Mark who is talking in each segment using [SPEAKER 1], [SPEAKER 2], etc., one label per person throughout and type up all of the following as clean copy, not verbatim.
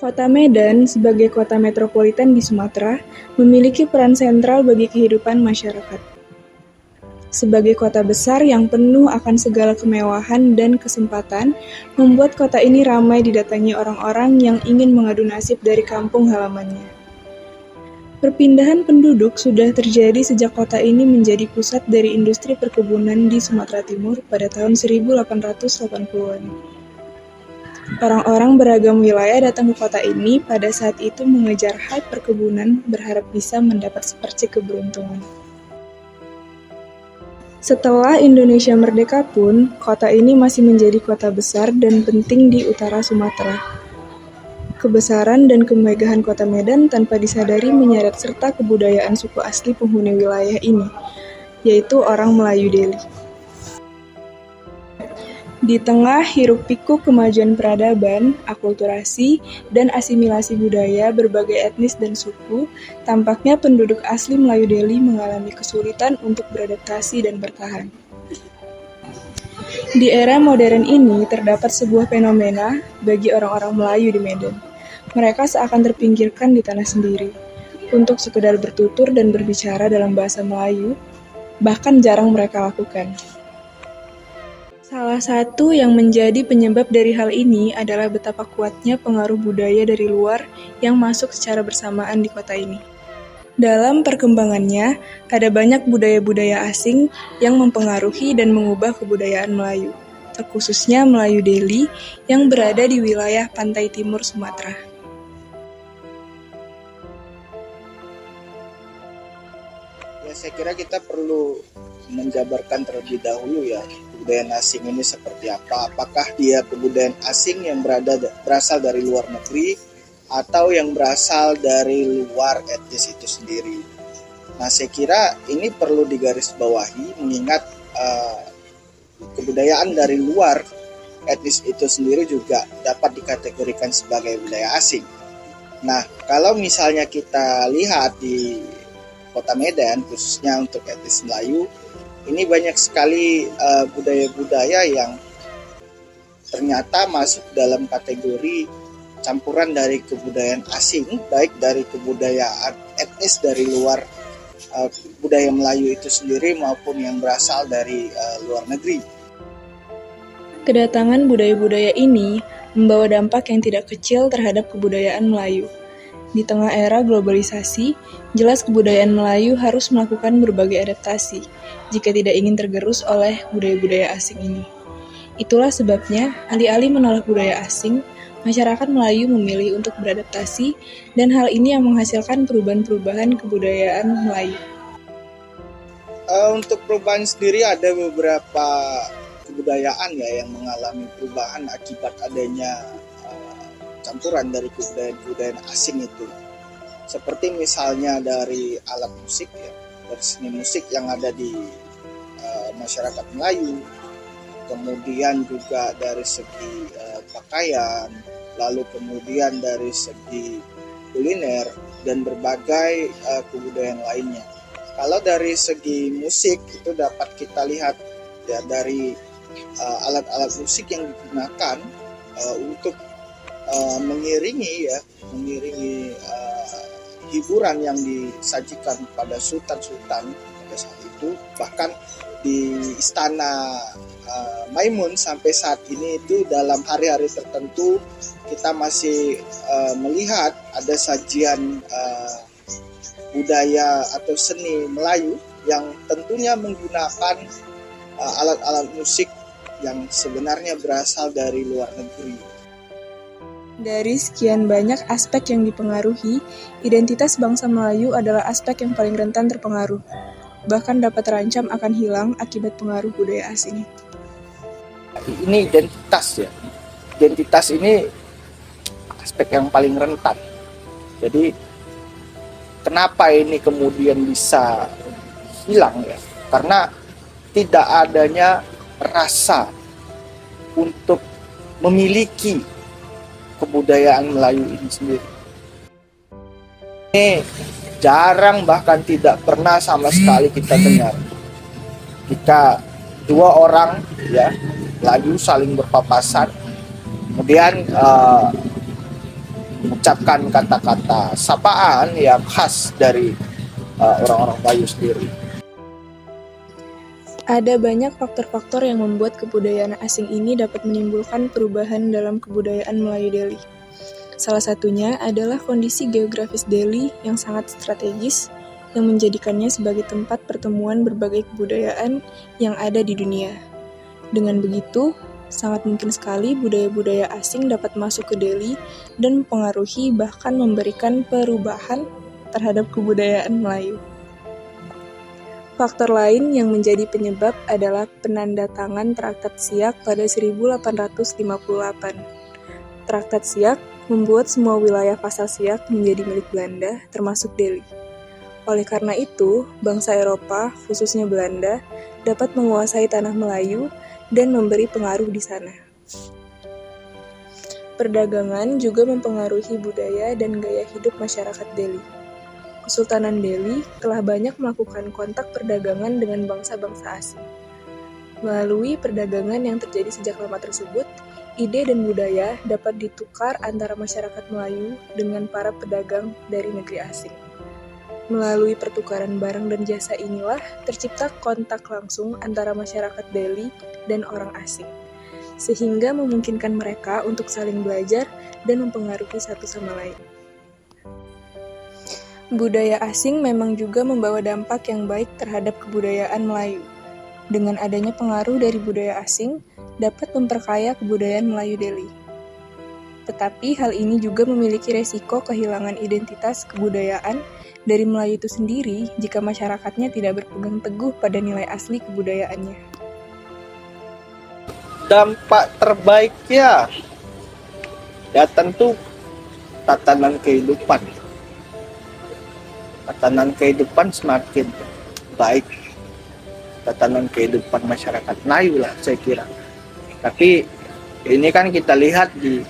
[SPEAKER 1] Kota Medan, sebagai kota metropolitan di Sumatera, memiliki peran sentral bagi kehidupan masyarakat. Sebagai kota besar yang penuh akan segala kemewahan dan kesempatan, membuat kota ini ramai didatangi orang-orang yang ingin mengadu nasib dari kampung halamannya. Perpindahan penduduk sudah terjadi sejak kota ini menjadi pusat dari industri perkebunan di Sumatera Timur pada tahun 1880-an. Orang-orang beragam wilayah datang ke kota ini pada saat itu mengejar hype perkebunan berharap bisa mendapat seperti keberuntungan. Setelah Indonesia merdeka pun, kota ini masih menjadi kota besar dan penting di utara Sumatera. Kebesaran dan kemegahan kota Medan tanpa disadari menyeret serta kebudayaan suku asli penghuni wilayah ini, yaitu orang Melayu Deli. Di tengah hiruk-pikuk kemajuan peradaban, akulturasi, dan asimilasi budaya berbagai etnis dan suku, tampaknya penduduk asli Melayu Deli mengalami kesulitan untuk beradaptasi dan bertahan. Di era modern ini, terdapat sebuah fenomena bagi orang-orang Melayu di Medan. Mereka seakan terpinggirkan di tanah sendiri, untuk sekedar bertutur dan berbicara dalam bahasa Melayu, bahkan jarang mereka lakukan. Salah satu yang menjadi penyebab dari hal ini adalah betapa kuatnya pengaruh budaya dari luar yang masuk secara bersamaan di kota ini. Dalam perkembangannya, ada banyak budaya-budaya asing yang mempengaruhi dan mengubah kebudayaan Melayu, terkhususnya Melayu Deli yang berada di wilayah pantai timur Sumatera.
[SPEAKER 2] Ya, saya kira kita perlu menjabarkan terlebih dahulu ya kebudayaan asing ini seperti apa. Apakah dia kebudayaan asing yang berasal dari luar negeri atau yang berasal dari luar etnis itu sendiri. Nah, saya kira ini perlu digarisbawahi mengingat kebudayaan dari luar etnis itu sendiri juga dapat dikategorikan sebagai budaya asing. Nah, kalau misalnya kita lihat di Kota Medan, khususnya untuk etnis Melayu, ini banyak sekali budaya-budaya yang ternyata masuk dalam kategori campuran dari kebudayaan asing, baik dari kebudayaan etnis dari luar budaya Melayu itu sendiri maupun yang berasal dari luar negeri.
[SPEAKER 1] Kedatangan budaya-budaya ini membawa dampak yang tidak kecil terhadap kebudayaan Melayu. Di tengah era globalisasi, jelas kebudayaan Melayu harus melakukan berbagai adaptasi jika tidak ingin tergerus oleh budaya-budaya asing ini. Itulah sebabnya, alih-alih menolak budaya asing, masyarakat Melayu memilih untuk beradaptasi, dan hal ini yang menghasilkan perubahan-perubahan kebudayaan Melayu.
[SPEAKER 2] Untuk perubahan sendiri ada beberapa kebudayaan ya yang mengalami perubahan akibat adanya campuran dari kebudayaan asing itu. Seperti misalnya dari alat musik ya, dari seni musik yang ada di masyarakat Melayu, kemudian juga dari segi pakaian, lalu kemudian dari segi kuliner dan berbagai kebudayaan lainnya. Kalau dari segi musik itu dapat kita lihat ya dari alat-alat musik yang digunakan untuk mengiringi hiburan yang disajikan pada sultan-sultan pada saat itu, bahkan di istana Maimun sampai saat ini itu dalam hari-hari tertentu kita masih melihat ada sajian budaya atau seni Melayu yang tentunya menggunakan alat-alat musik yang sebenarnya berasal dari luar negeri.
[SPEAKER 1] Dari sekian banyak aspek yang dipengaruhi, identitas bangsa Melayu adalah aspek yang paling rentan terpengaruh, bahkan dapat terancam akan hilang akibat pengaruh budaya asing.
[SPEAKER 2] Ini identitas ya. Identitas ini aspek yang paling rentan. Jadi kenapa ini kemudian bisa hilang ya? Karena tidak adanya rasa untuk memiliki kebudayaan Melayu ini sendiri. Ini jarang bahkan tidak pernah sama sekali kita dengar. Jika dua orang ya Melayu saling berpapasan, kemudian mengucapkan kata-kata sapaan yang khas dari orang-orang Melayu sendiri.
[SPEAKER 1] Ada banyak faktor-faktor yang membuat kebudayaan asing ini dapat menimbulkan perubahan dalam kebudayaan Melayu Delhi. Salah satunya adalah kondisi geografis Delhi yang sangat strategis yang menjadikannya sebagai tempat pertemuan berbagai kebudayaan yang ada di dunia. Dengan begitu, sangat mungkin sekali budaya-budaya asing dapat masuk ke Delhi dan mempengaruhi bahkan memberikan perubahan terhadap kebudayaan Melayu. Faktor lain yang menjadi penyebab adalah penandatangan Traktat Siak pada 1858. Traktat Siak membuat semua wilayah pasal Siak menjadi milik Belanda, termasuk Delhi. Oleh karena itu, bangsa Eropa, khususnya Belanda, dapat menguasai tanah Melayu dan memberi pengaruh di sana. Perdagangan juga mempengaruhi budaya dan gaya hidup masyarakat Delhi. Kesultanan Delhi telah banyak melakukan kontak perdagangan dengan bangsa-bangsa asing. Melalui perdagangan yang terjadi sejak lama tersebut, ide dan budaya dapat ditukar antara masyarakat Melayu dengan para pedagang dari negeri asing. Melalui pertukaran barang dan jasa inilah tercipta kontak langsung antara masyarakat Delhi dan orang asing, sehingga memungkinkan mereka untuk saling belajar dan mempengaruhi satu sama lain. Budaya asing memang juga membawa dampak yang baik terhadap kebudayaan Melayu. Dengan adanya pengaruh dari budaya asing, dapat memperkaya kebudayaan Melayu Delhi. Tetapi hal ini juga memiliki resiko kehilangan identitas kebudayaan dari Melayu itu sendiri jika masyarakatnya tidak berpegang teguh pada nilai asli kebudayaannya.
[SPEAKER 2] Dampak terbaiknya ya tentu tatanan kehidupan. Tatanan kehidupan semakin baik, tatanan kehidupan masyarakat Melayu lah saya kira. Tapi ini kan kita lihat di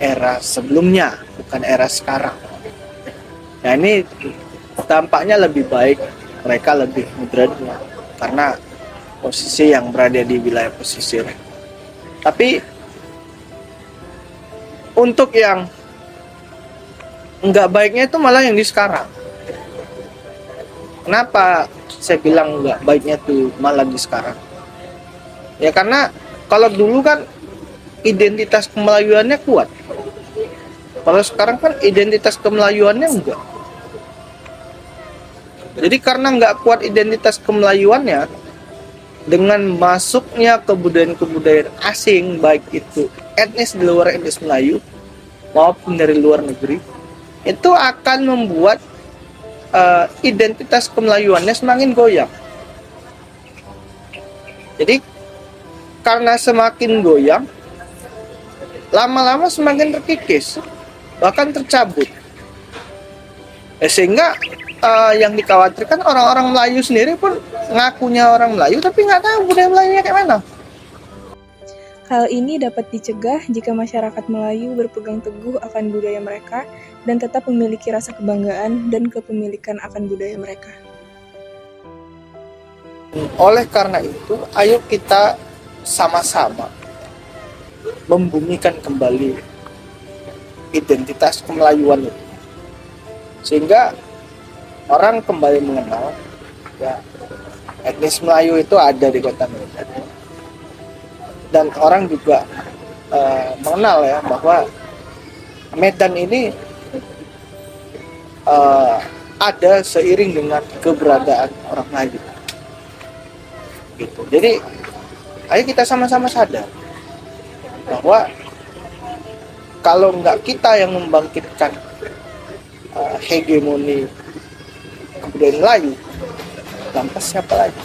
[SPEAKER 2] era sebelumnya, bukan era sekarang. Nah ini dampaknya lebih baik, mereka lebih modern karena posisi yang berada di wilayah pesisir. Tapi untuk yang enggak baiknya itu malah yang di sekarang. Kenapa saya bilang nggak baiknya tuh malah di sekarang? Ya karena kalau dulu kan identitas kemelayuannya kuat. Kalau sekarang kan identitas kemelayuannya enggak. Jadi karena nggak kuat identitas kemelayuannya, dengan masuknya kebudayaan-kebudayaan asing, baik itu etnis di luar etnis Melayu maupun dari luar negeri, itu akan membuat identitas kemelayuannya semakin goyang. Jadi karena semakin goyang, lama-lama semakin terkikis, bahkan tercabut. Sehingga yang dikhawatirkan orang-orang Melayu sendiri pun ngakunya orang Melayu tapi nggak tahu budaya Melayunya kayak mana.
[SPEAKER 1] Hal ini dapat dicegah jika masyarakat Melayu berpegang teguh akan budaya mereka dan tetap memiliki rasa kebanggaan dan kepemilikan akan budaya mereka.
[SPEAKER 2] Oleh karena itu, ayo kita sama-sama membumikan kembali identitas kemelayuan itu. Sehingga orang kembali mengenal ya, etnis Melayu itu ada di Kota Medan. Dan orang juga mengenal ya bahwa Medan ini ada seiring dengan keberadaan orang Melayu. Gitu. Jadi ayo kita sama-sama sadar bahwa kalau nggak kita yang membangkitkan hegemoni kebudayaan Melayu, lantas siapa lagi?